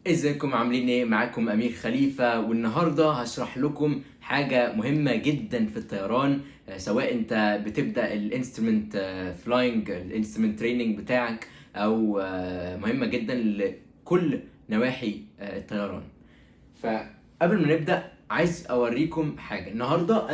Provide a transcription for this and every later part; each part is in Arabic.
ازيكم عاملين ايه؟ معاكم امير خليفة، والنهاردة هشرح لكم حاجة مهمة جدا في الطيران. سواء انت بتبدأ الانسترومنت فلاينج، الانسترومنت تريننج بتاعك، او مهمة جدا لكل نواحي الطيران. فقبل ما نبدأ عايز اوريكم حاجة. النهاردة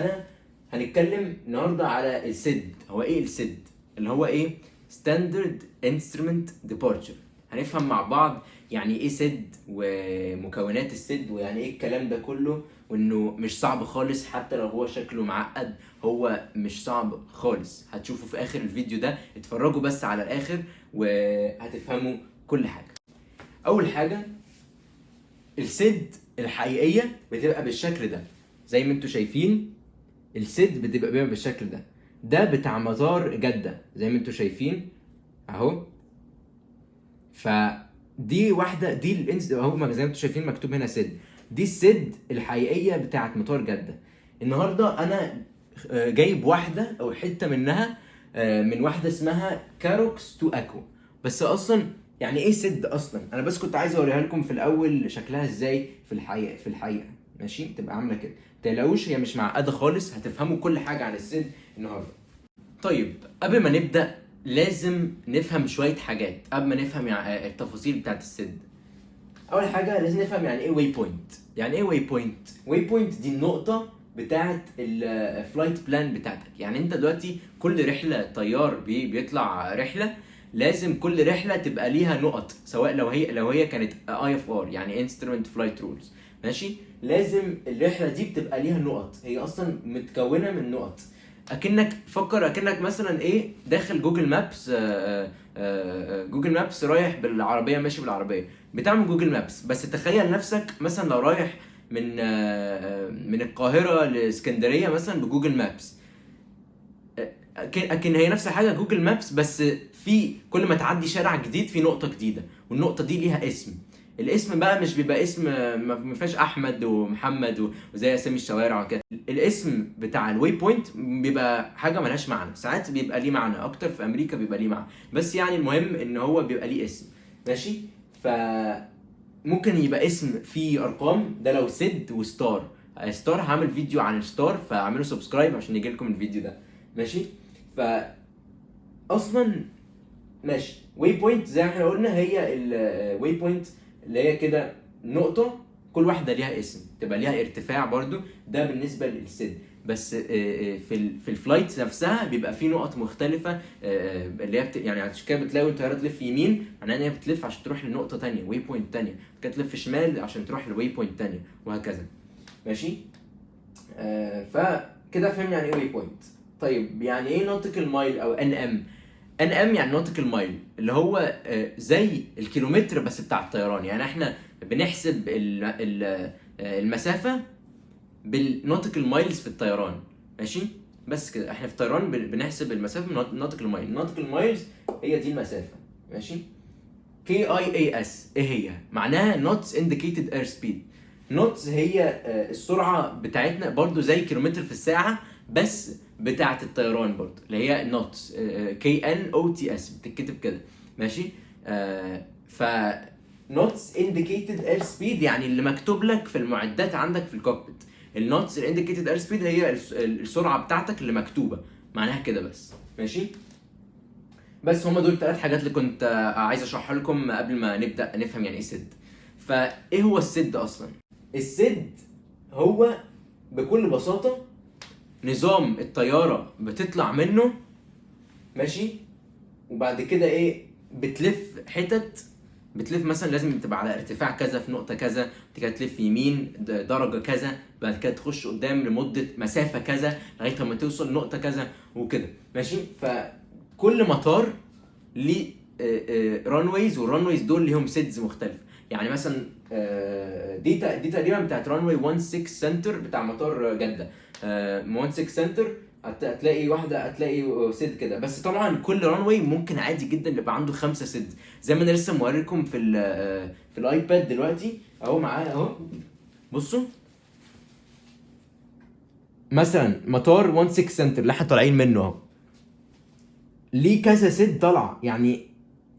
هنتكلم على السد. هو ايه السد؟ اللي هو ايه؟ Standard Instrument Departure. هنفهم مع بعض يعني ايه سد ومكونات السد ويعني ايه الكلام ده كله، وانه مش صعب خالص. حتى لو هو شكله معقد، هو مش صعب خالص. هتشوفوا في اخر الفيديو ده، اتفرجوا بس على الاخر وهتفهموا كل حاجة. اول حاجة، السد الحقيقية بتبقى بالشكل ده. زي ما انتوا شايفين السد بتبقى بالشكل ده بتاع مطار جدة زي ما انتوا شايفين اهو. فدي واحده، دي اهو زي ما انتم شايفين مكتوب هنا سد. دي السد الحقيقيه بتاعه مطار جده. النهارده انا جايب واحده او حته منها، من واحده اسمها كاروكس تو اكو. بس اصلا يعني ايه سد اصلا؟ انا بس كنت عايز اوريها لكم في الاول شكلها ازاي في الحقيقه ماشي، تبقى عامله كده. متقلقوش، هي مش معقده خالص، هتفهموا كل حاجه عن السد النهارده. طيب قبل ما نبدأ لازم نفهم شوية حاجات قبل ما نفهم يعني التفاصيل بتاعت السد. أول حاجة لازم نفهم يعني إيه واي بوينت. يعني إيه واي بوينت؟ واي بوينت دي النقطة بتاعت الفلايت بلان بتاعتك. يعني أنت دلوقتي كل رحلة طيار بيطلع رحلة، لازم كل رحلة تبقى ليها نقط. سواء لو هي كانت اي اف ار يعني انسترومنت فلايت رولز، ماشي. لازم الرحلة دي بتبقى ليها نقط، هي أصلا متكونة من نقط. اكنك مثلا ايه، داخل جوجل مابس. جوجل مابس رايح بالعربيه، ماشي بالعربيه، بتعمل جوجل مابس. بس تخيل نفسك مثلا لو رايح من القاهره لاسكندريه مثلا بجوجل مابس. اكن هي نفس الحاجه جوجل مابس، بس في كل ما تعدي شارع جديد في نقطه جديده، والنقطه دي ليها اسم. الاسم بقى مش بيبقى اسم، ما فيهاش احمد ومحمد وزي اسامي الشوارع وكده. الاسم بتاع الواي بوينت بيبقى حاجه ملهاش معنى. ساعات بيبقى ليه معنى اكتر، في امريكا بيبقى ليه معنى، بس يعني المهم ان هو بيبقى ليه اسم، ماشي. ف ممكن يبقى اسم فيه ارقام، ده لو سد وستار. ستار هعمل فيديو عن الستار، فاعملوا سبسكرايب عشان يجيلكم الفيديو ده، ماشي. ف اصلا ماشي، واي بوينت زي ما احنا قلنا هي الواي بوينت اللي هي كده نقطه، كل واحده ليها اسم، تبقى ليها ارتفاع برضو. ده بالنسبه للسد. بس في الفلايت نفسها بيبقى في نقط مختلفه، اللي هي يعني عشان كده بتلاقي الطياره تلف يمين، معناها ان هي بتلف عشان تروح لنقطه ثانيه، واي بوينت ثانيه. كده تلف شمال عشان تروح لواي بوينت ثانيه، وهكذا، ماشي. فكده فهمنا يعني ايه واي بوينت. طيب يعني ايه ناطق المايل او ان ام؟ ان ام يعني ناطق المايل، اللي هو زي الكيلومتر بس بتاع الطيران. يعني احنا بنحسب المسافه بالناطق المايلز في الطيران، ماشي. بس كده احنا في الطيران بنحسب المسافه بناطق المايل. ناطق المايلز هي دي المسافه، ماشي. كي اي اي اس ايه هي؟ معناها نوتس انديكيتد اير سبيد. نوتس هي السرعه بتاعتنا، برضو زي كيلومتر في الساعه بس بتاعه الطيران برضو، اللي هي نوتس. كي ان او تي اس بتتكتب كده، ماشي. ف نوتس انديكيتد اير سبيد يعني اللي مكتوب لك في المعدات عندك في الكوكبيت. النوتس الانديكيتد اير سبيد هي السرعه بتاعتك اللي مكتوبه، معناها كده بس، ماشي. بس هما دول الثلاث حاجات اللي كنت عايز اشرحها لكم قبل ما نبدا نفهم يعني ايه سد. فايه هو السد اصلا؟ السد هو بكل بساطه نظام الطياره بتطلع منه، ماشي. وبعد كده ايه، بتلف حتت. بتلف مثلا لازم تبقى على ارتفاع كذا في نقطه كذا، بعد كده تلف يمين درجه كذا، بعد كده تخش قدام لمده مسافه كذا لغايه ما توصل نقطه كذا وكده، ماشي. فكل مطار ليه رانويز، والرانويز دول ليهم سيدز مختلفه. يعني مثلا دي تقريبا بتاعت رانوي 16 سنتر بتاع مطار جده. 16 سنتر هتلاقي سيد كده. بس طبعا كل رانوي ممكن عادي جدا يبقى عنده 5 سيد، زي ما انا لسه موريكم في الايباد دلوقتي اهو معايا اهو. بصوا مثلا مطار 16 سنتر اللي احنا طالعين منه اهو، ليه كذا سيد طالعه. يعني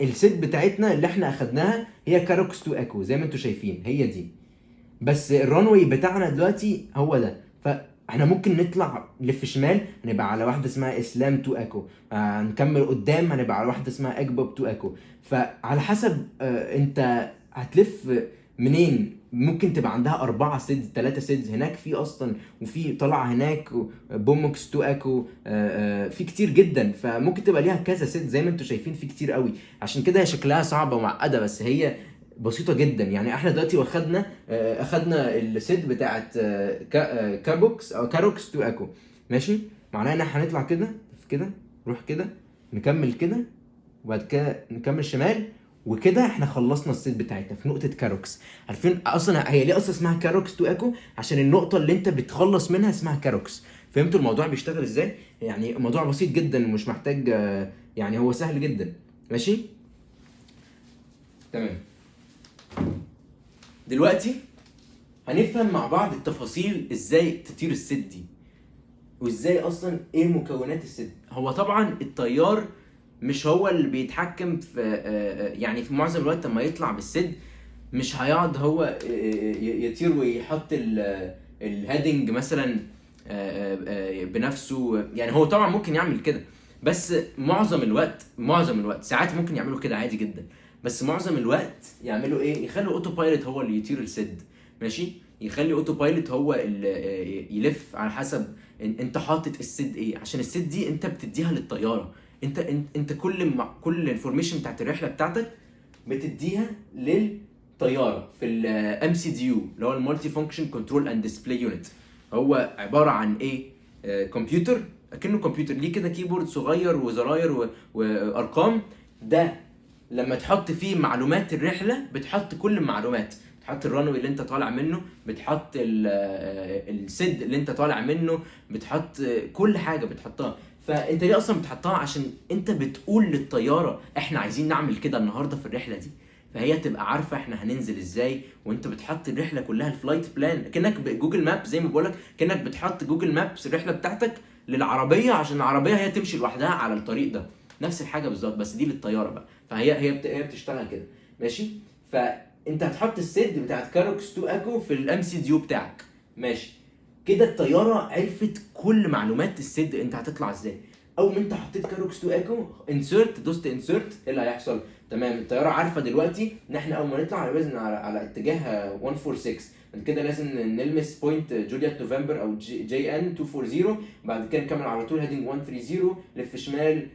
السيت بتاعتنا اللي احنا اخدناها هي كاروكس 2 ايكو زي ما انتم شايفين هي دي، بس الرانوي بتاعنا دلوقتي هو ده. فاحنا ممكن نطلع نلف شمال هنبقى على واحده اسمها اسلام 2 ايكو، هنكمل قدام هنبقى على واحده اسمها اكبوب 2 ايكو. فعلى حسب انت هتلف منين. ممكن تبقى عندها 4 سيدز 3 سيدز هناك في اصلا، وفي طلع هناك بوموكس 2 ايكو، في كتير جدا. فممكن تبقى ليها كذا سيد زي ما انتم شايفين في كتير قوي. عشان كده هي شكلها صعبه ومعقده، بس هي بسيطه جدا. يعني احنا دلوقتي اخدنا السيت بتاعت كابوكس او كاروكس 2 ايكو ماشي. معناها ان احنا هنطلع كده في كده، نروح كده نكمل كده، وبعد كده نكمل شمال، وكده احنا خلصنا السيت بتاعتنا في نقطه كاروكس. عارفين اصلا هي ليه اصلا اسمها كاروكس 2 ايكو؟ عشان النقطه اللي انت بتخلص منها اسمها كاروكس. فهمتوا الموضوع بيشتغل ازاي؟ يعني الموضوع بسيط جدا ومش محتاج يعني هو سهل جدا ماشي. تمام. دلوقتي هنفهم مع بعض التفاصيل ازاي تطير الست دي، وازاي اصلا ايه مكونات الست. هو طبعا الطيار مش هو اللي بيتحكم في يعني في معظم الوقت لما يطلع بالسد مش هيقعد هو يطير ويحط الهيدنج مثلا بنفسه. يعني هو طبعا ممكن يعمل كده، بس معظم الوقت ساعات ممكن يعملوا كده عادي جدا، بس معظم الوقت يعملوا ايه؟ يخلوا اوتو بايلوت هو اللي يطير السد ماشي. يخلي اوتو بايلوت هو اللي يلف على حسب انت حاطط السد ايه، عشان السد دي انت بتديها للطياره. انت كل الانفورميشن بتاعت الرحله بتاعتك بتديها للطياره في الام سي دي يو اللي هو المالتي فانكشن كنترول اند ديسبلاي يونت. هو عباره عن ايه؟ كمبيوتر، اكنه كمبيوتر ليه كده كيبورد صغير وزراير وارقام. ده لما تحط فيه معلومات الرحله بتحط كل المعلومات، بتحط الرانوي اللي انت طالع منه، بتحط السد اللي انت طالع منه، بتحط كل حاجه بتحطها. فانت ليه اصلا بتحطها؟ عشان انت بتقول للطياره احنا عايزين نعمل كده النهارده في الرحله دي، فهي تبقى عارفه احنا هننزل ازاي. وانت بتحط الرحله كلها الفلايت بلان كانك جوجل ماب، زي ما بقولك كانك بتحط جوجل مابس الرحله بتاعتك للعربيه عشان العربيه هي تمشي لوحدها على الطريق ده. نفس الحاجه بالظبط، بس دي للطياره بقى. فهي بتشتغل كده ماشي. فانت هتحط السد بتاعت كاروكس 2 ايكو في الام سي ديو بتاعك ماشي. كده الطياره عرفت كل معلومات السد انت هتطلع ازاي. اول ما انت حطيت كاروكس 2 ايكو انسرت، دوست انسرت، ايه اللي هيحصل؟ تمام، الطياره عارفه دلوقتي ان احنا اول ما نطلع لازم على اتجاه 146. بعد كده لازم نلمس بوينت جولييت نوفمبر او جي ان 240. بعد كده نكمل على طول هيدنج 130، لف شمال،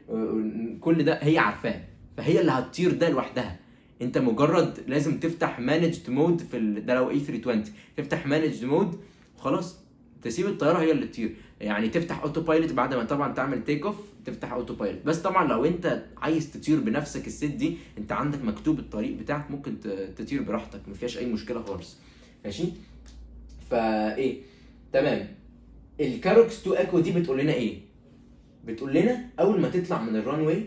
كل ده هي عارفاه. فهي اللي هتطير ده لوحدها. انت مجرد لازم تفتح مانجد مود في ده لو اي 320 تفتح مانجد مود وخلاص، تسيب الطياره هي اللي تطير. يعني تفتح اوتو بايلوت بعد ما طبعا تعمل تيك اوف، تفتح اوتو بايلوت. بس طبعا لو انت عايز تطير بنفسك الست دي، انت عندك مكتوب الطريق بتاعك، ممكن تطير براحتك، ما فيهاش اي مشكله خالص ماشي. فايه تمام. الكاروكس 2 ايكو دي بتقول لنا ايه؟ بتقول لنا اول ما تطلع من الرانوي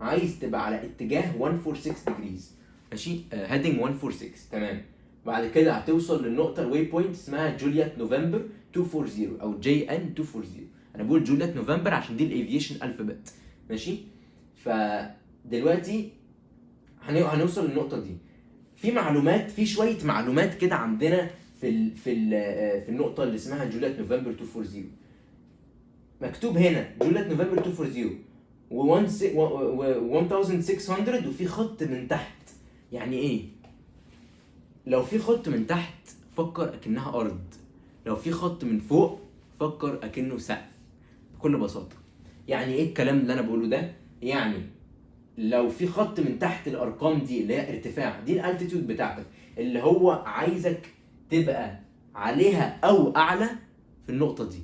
عايز تبقى على اتجاه 146 ديجريز ماشي، هيدنج 146 تمام. بعد كده هتوصل للنقطه الواي بوينت اسمها جولييت نوفمبر 240 او جي ان 240. انا بقول جولييت نوفمبر عشان دي الافييشن الفابت ماشي. فدلوقتي هنوصل للنقطه دي. في شويه معلومات كده عندنا في النقطه اللي اسمها جولييت نوفمبر 240. مكتوب هنا جولييت نوفمبر 240 و 1600 وفي خط من تحت. يعني ايه؟ لو في خط من تحت فكر اكنها ارض، لو في خط من فوق فكر اكنه سقف بكل بساطه. يعني ايه الكلام اللي انا بقوله ده؟ يعني لو في خط من تحت الارقام دي اللي هي ارتفاع، دي الالتيتيود بتاعتك اللي هو عايزك تبقى عليها او اعلى في النقطه دي.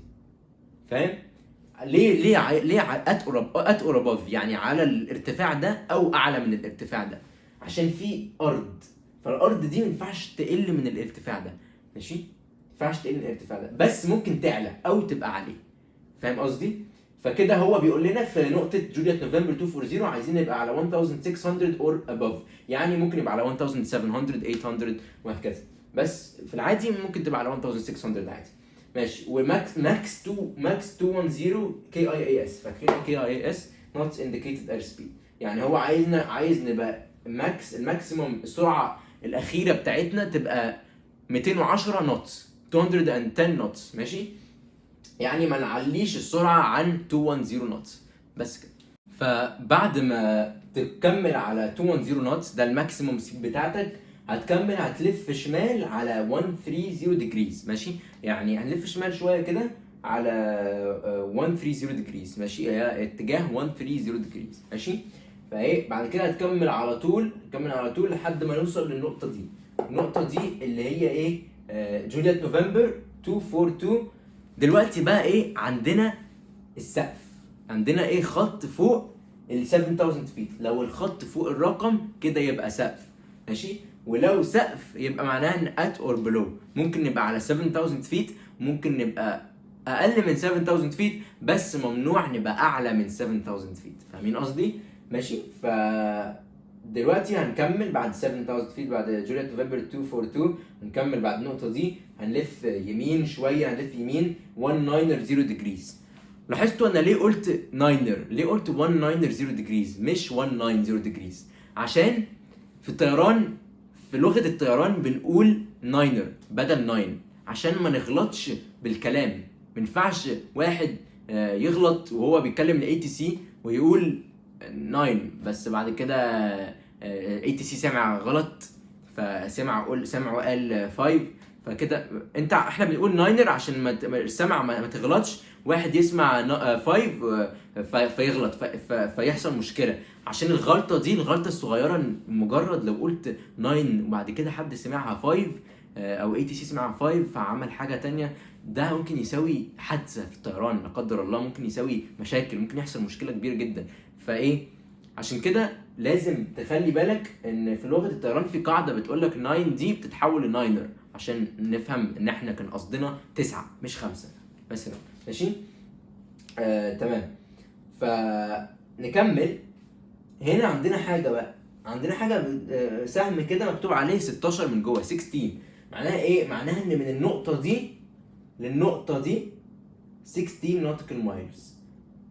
فاهم؟ ليه ات اور اباف، يعني على الارتفاع ده او اعلى من الارتفاع ده، عشان في ارض. فالارض دي ما ينفعش تقل من الارتفاع ده ماشي. ما ينفعش تقل من الارتفاع ده، بس ممكن تعلى او تبقى عليه. فاهم قصدي؟ فكده هو بيقول لنا في نقطه جولييت نوفمبر 240 عايزين نبقى على 1600 اور اباف، يعني ممكن يبقى على 1700 800 وهكذا. بس في العادي ممكن تبقى على 1600 عادي ماشي. وماكس 210 كي اي اس، فاكرين كي اي اس نوت انديكيتد اير سبيد. يعني هو عايز نبقى الماكسيموم السرعه الاخيره بتاعتنا تبقى 210 نوتس، 210 نوتس، ماشي؟ يعني ما نعليش السرعه عن 210 نوتس بس كده. فبعد ما تكمل على 210 نوتس، ده الماكسيموم سبيد بتاعتك، هتكمل هتلف شمال على 130 ديجريز، ماشي؟ يعني هنلف شمال شويه كده على 130 ديجريز، ماشي؟ هي اتجاه 130 ديجريز، ماشي؟ فايه بعد كده هتكمل على طول، لحد ما نوصل للنقطه دي. النقطه دي اللي هي ايه؟ جوليت نوفمبر 242. دلوقتي بقى ايه عندنا؟ السقف. عندنا ايه؟ خط فوق ال 7000 فيت. لو الخط فوق الرقم كده يبقى سقف، ماشي؟ ولو سقف يبقى معناها ان at or below. ممكن نبقى على 7000 فيت، ممكن نبقى اقل من 7000 فيت، بس ممنوع نبقى اعلى من 7000 فيت. فاهمين قصدي؟ ماشي. دلوقتي هنكمل بعد 7000 فيت، بعد جوليت نوفمبر 242 هنكمل بعد النقطه دي، هنلف يمين شويه، هنلف يمين 190 ديجريز. لاحظتوا انا ليه قلت ناينر؟ ليه قلت 190 ديجريز مش 190 ديجريز؟ عشان في الطيران، في لغه الطيران بنقول ناينر بدل 9، عشان ما نغلطش بالكلام. ما ينفعش واحد يغلط وهو بيتكلم الاي تي سي ويقول 9 بس بعد كده اي تي سي سمع غلط، سمعه قال 5، فكده احنا بنقول ناينر عشان ما السمع ما تغلطش. واحد يسمع 5 فيغلط فيحصل مشكله. عشان الغلطه دي، الغلطه الصغيره، مجرد لو قلت 9 وبعد كده حد سمعها 5 او اي تي سي سمعها 5 فعمل حاجه تانية، ده ممكن يساوي حادثه في الطيران لا قدر الله، ممكن يساوي مشاكل، ممكن يحصل مشكله كبيره جدا. فايه عشان كده لازم تخلي بالك ان في لغه الطيران في قاعده بتقول لك 9 دي بتتحول لناينر، عشان نفهم ان احنا كان قصدنا 9 مش 5 مثلا، ماشي؟ تمام. فنكمل. هنا عندنا حاجه بقى، عندنا حاجه سهم كده مكتوب عليه 16 من جوه، 16. معناها ايه؟ معناها ان من النقطه دي للنقطه دي 16 نوتيكال مايلز،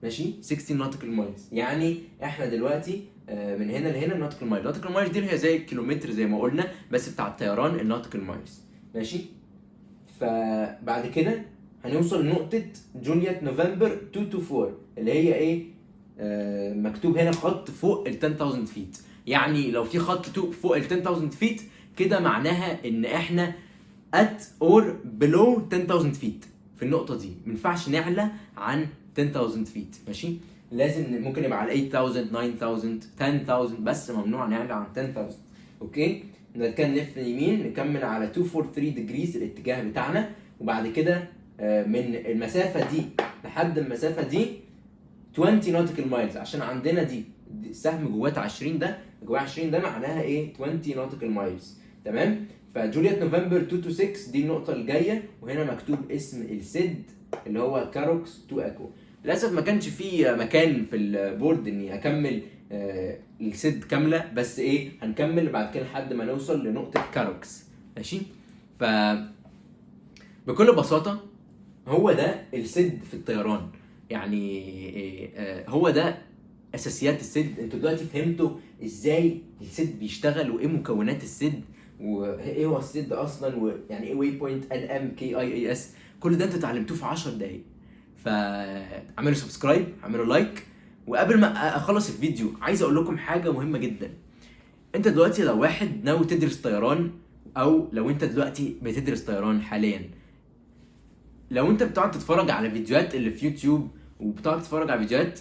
ماشي؟ 16 نوتيكال مايلز. يعني احنا دلوقتي من هنا لهنا نوتيكال مايل. نوتيكال مايلز دي اللي هي زي الكيلومتر زي ما قلنا، بس بتاع الطيران النوتيكال مايلز، ماشي؟ فبعد كده هنوصل لنقطه جوليت نوفمبر 224 اللي هي ايه؟ مكتوب هنا خط فوق ال 10000 فيت. يعني لو في خط فوق ال 10000 فيت كده معناها ان احنا at or below 10000 فيت في النقطه دي. ما ينفعش نعلى عن 10000 فيت، ماشي؟ لازم ممكن يبقى على 8000 9000 10000 بس ممنوع نعلى عن 10000. اوكي؟ كان نلف يمين نكمل على 243 ديجريز الاتجاه بتاعنا، وبعد كده من المسافه دي لحد المسافه دي 20 نوتيكال مايلز، عشان عندنا دي السهم جواه 20 ده، جواه 20 ده معناها ايه؟ 20 نوتيكال مايلز، تمام؟ فجوليت نوفمبر 226 دي النقطه الجايه، وهنا مكتوب اسم السد اللي هو كاروكس 2 ايكو. للاسف ما كانش في مكان في البورد اني اكمل السد كامله، بس ايه هنكمل بعد كده لحد ما نوصل لنقطه كاروكس، ماشي؟ ف بكل بساطه هو ده السد في الطيران. يعني هو ده اساسيات السد. انتوا دلوقتي فهمتوا ازاي السد بيشتغل وايه مكونات السد وايه هو السد اصلا، ويعني ايه واي بوينت ال ام كي اي اي اس. كل ده انتوا اتعلمتوه في 10 دقايق. فاعملوا سبسكرايب، اعملوا لايك. وقبل ما اخلص الفيديو عايز اقول لكم حاجه مهمه جدا. انت دلوقتي لو واحد ناوي تدرس طيران، او لو انت دلوقتي بتدرس طيران حاليا، لو انت بتقعد تتفرج على فيديوهات اللي في يوتيوب وبتقعد تتفرج على فيديوهات،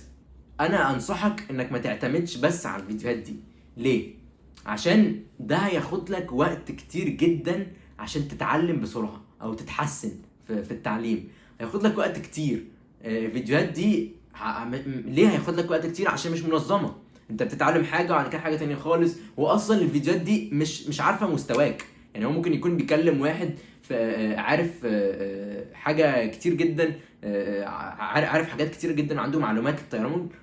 انا انصحك انك ما تعتمدش بس على الفيديوهات دي. ليه؟ عشان ده هياخد لك وقت كتير جدا عشان تتعلم بسرعه او تتحسن في التعليم. هياخد لك وقت كتير. الفيديوهات دي ليه هياخد لك وقت كتير؟ عشان مش منظمه. انت بتتعلم حاجه وبعد كده حاجه تانية خالص، واصلا الفيديوهات دي مش عارفه مستواك. يعني هو ممكن يكون بيكلم واحد عارف حاجه كتير جدا، عارف حاجات كتير جدا، عنده معلومات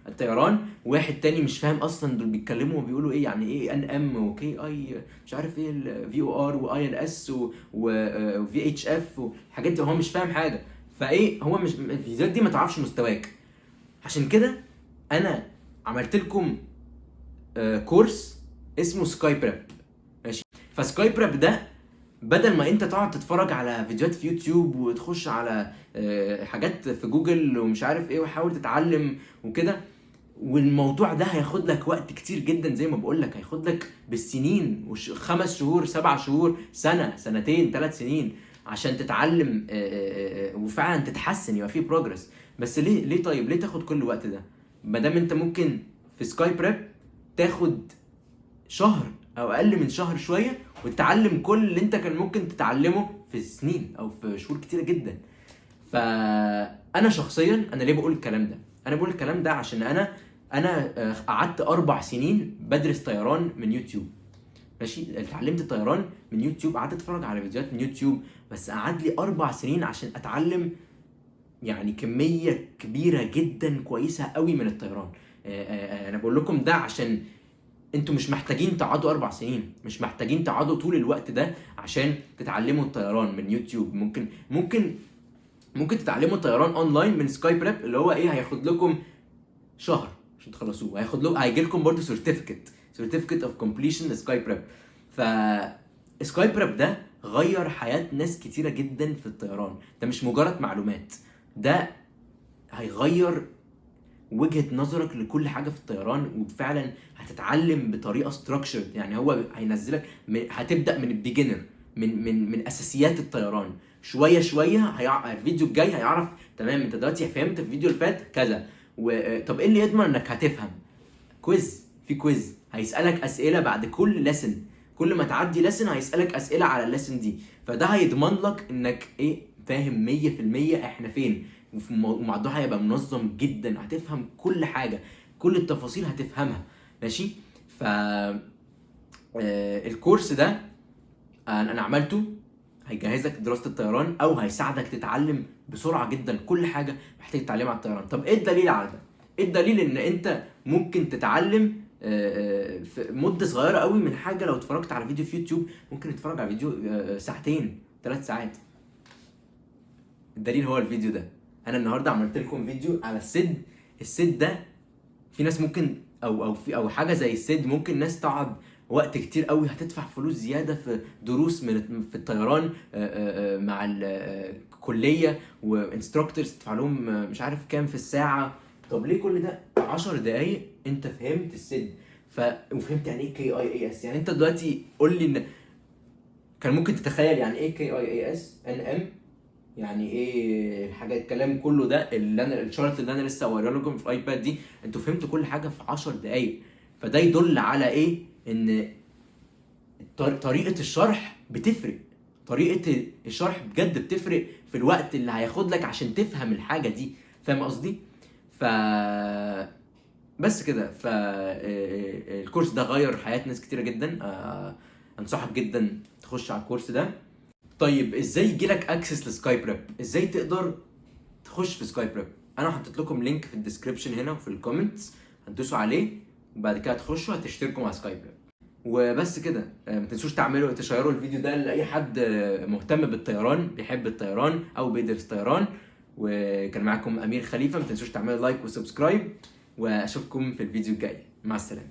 الطيران، واحد تاني مش فاهم اصلا دول بيتكلموا وبيقولوا ايه، يعني ايه ان ام وكي اي مش عارف ايه الفي او ار واي ال اس وفي اتش اف والحاجات دي، هو مش فاهم حاجه. فايه هو مش الفيديوهات دي ما تعرفش مستواك. عشان كده انا عملت لكم كورس اسمه سكاي بريب، ماشي. فسكاي بريب ده بدل ما انت تقعد تتفرج على فيديوهات في يوتيوب وتخش على حاجات في جوجل ومش عارف ايه وحاول تتعلم وكده، والموضوع ده هياخد لك وقت كتير جدا، زي ما بقول لك هياخد لك بالسنين 5 شهور 7 شهور سنه سنتين 3 سنين عشان تتعلم وفعلا تتحسن، يبقى في بروجرس. بس ليه طيب ليه تاخد كل الوقت ده ما دام انت ممكن في سكاي بريب تاخد شهر او اقل من شهر شويه وتتعلم كل اللي انت كان ممكن تتعلمه في سنين او في شهور كتيره جدا. فانا شخصيا انا ليه بقول الكلام ده؟ انا بقول الكلام ده عشان انا قعدت 4 سنين بدرس طيران من يوتيوب، ماشي. اتعلمت الطيران من يوتيوب، قعدت اتفرج على فيديوهات من يوتيوب، بس قعد لي 4 سنين عشان اتعلم يعني كميه كبيره جدا كويسه قوي من الطيران. انا بقول لكم ده عشان انتوا مش محتاجين تقعدوا 4 سنين، مش محتاجين تقعدوا طول الوقت ده عشان تتعلموا الطيران من يوتيوب. ممكن تتعلموا الطيران اونلاين من سكاي بريب، اللي هو ايه هياخد لكم شهر عشان تخلصوه، هيجي لكم برضه سيرتيفيكت اوف كومبليشن لسكاي بريب. ف سكاي بريب ده غير حياة ناس كتيرة جدا في الطيران. ده مش مجرد معلومات، ده هيغير وجهة نظرك لكل حاجة في الطيران، وفعلا هتتعلم بطريقة structured. يعني هو هينزلك هتبدأ من البيجنر، من أساسيات الطيران شوية شوية. الفيديو الجاي هيعرف تمام انت دلوقتي فهمت في الفيديو اللي فات كذا، طب ايه اللي يضمن انك هتفهم؟ في كويز هيسألك أسئلة بعد كل لسن، كل ما تعدي لسن هيسألك أسئلة على اللسن دي، فده هيضمن لك انك ايه فاهم 100% احنا فين. وموضوع هيبقى منظم جدا، هتفهم كل حاجه، كل التفاصيل هتفهمها، ماشي. ف الكورس ده انا عملته، هيجهزك دراسه الطيران او هيساعدك تتعلم بسرعه جدا كل حاجه محتاج تتعلمها على الطيران. طب ايه الدليل على ده؟ ايه الدليل ان انت ممكن تتعلم في مده صغيره قوي من حاجه؟ لو اتفرجت على فيديو في يوتيوب ممكن تتفرج على فيديو 2 3 ساعات. الدليل هو الفيديو ده. انا النهارده عملت لكم فيديو على السد ده. في ناس ممكن او حاجه زي السد ممكن ناس تقعد وقت كتير قوي، هتدفع فلوس زياده في دروس في الطيران مع الكليه، وانستراكتورز تدفع لهم مش عارف كام في الساعه. طب ليه كل ده؟ 10 دقايق انت فهمت السد وفهمت يعني ايه KIAS. يعني انت دلوقتي قول لي ان كان ممكن تتخيل يعني ايه KIAS NM، يعني ايه الحاجات الكلام كله ده اللي انا الشارت اللي انا لسه هوريه لكم في الايباد دي، انتوا فهمتوا كل حاجه في 10 دقايق. فده يدل على ايه؟ ان طريقه الشرح بتفرق، طريقه الشرح بجد بتفرق في الوقت اللي هياخد لك عشان تفهم الحاجه دي. فاهم قصدي؟ بس كده. الكورس ده غير حياه ناس كتيره جدا. انصحك جدا تخش على الكورس ده. طيب ازاي يجيلك اكسس لسكاي بريب؟ ازاي تقدر تخش في سكاي بريب؟ انا حطيت لكم لينك في الديسكربشن هنا وفي الكومنتس، هتدوسوا عليه وبعد كده تخشوا هتشتركوا مع سكاي بريب. وبس كده. ما تنسوش تشيروا الفيديو ده لاي حد مهتم بالطيران، بيحب الطيران او بيدرس طيران. وكان معاكم امير خليفه. ما تنسوش تعملوا لايك وسبسكرايب، واشوفكم في الفيديو الجاي. مع السلامه.